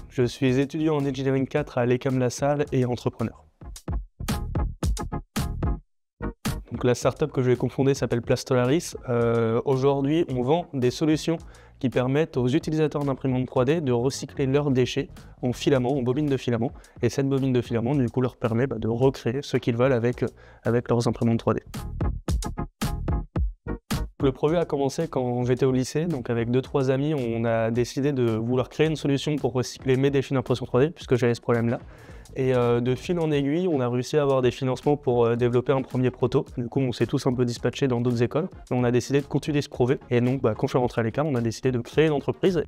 Je suis étudiant en Engineering 4 à l'ECAM La Salle et entrepreneur. Donc la startup que je vais cofonder s'appelle Plastolaris. Aujourd'hui, on vend des solutions qui permettent aux utilisateurs d'imprimantes 3D de recycler leurs déchets en filaments, en bobines de filaments. Et cette bobine de filaments, du coup, leur permet de recréer ce qu'ils veulent avec leurs imprimantes 3D. Le projet a commencé quand j'étais au lycée, donc avec 2-3 amis, on a décidé de vouloir créer une solution pour recycler mes déchets d'impression 3D, puisque j'avais ce problème-là. Et de fil en aiguille, on a réussi à avoir des financements pour développer un premier proto. Du coup, on s'est tous un peu dispatchés dans d'autres écoles. On a décidé de continuer ce projet. Et donc, quand je suis rentré à l'ECAM, on a décidé de créer une entreprise.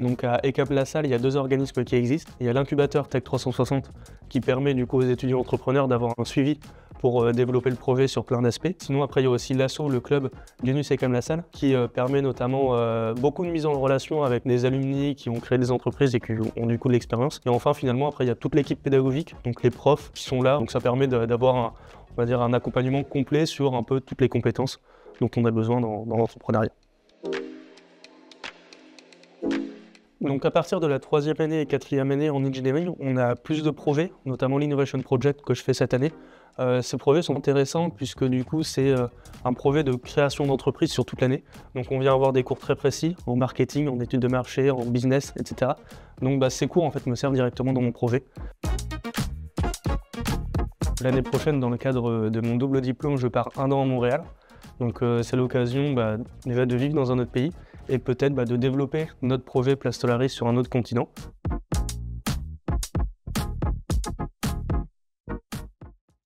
Donc à ECAM La Salle, il y a 2 organismes qui existent. Il y a l'incubateur Tech 360 qui permet du coup aux étudiants entrepreneurs d'avoir un suivi pour développer le projet sur plein d'aspects. Sinon après il y a aussi l'asso, le club Genus ECAM La Salle qui permet notamment beaucoup de mise en relation avec des alumni qui ont créé des entreprises et qui ont du coup de l'expérience. Et enfin finalement après il y a toute l'équipe pédagogique, donc les profs qui sont là. Donc ça permet d'avoir un accompagnement complet sur un peu toutes les compétences dont on a besoin dans l'entrepreneuriat. Donc à partir de la 3e année et 4e année en engineering, on a plus de projets, notamment l'Innovation Project que je fais cette année. Ces projets sont intéressants puisque du coup c'est un projet de création d'entreprise sur toute l'année. Donc on vient avoir des cours très précis en marketing, en études de marché, en business, etc. Donc ces cours en fait me servent directement dans mon projet. L'année prochaine, dans le cadre de mon double diplôme, je pars 1 an à Montréal. Donc c'est l'occasion déjà de vivre dans un autre pays et peut-être de développer notre projet Plastolaris sur un autre continent.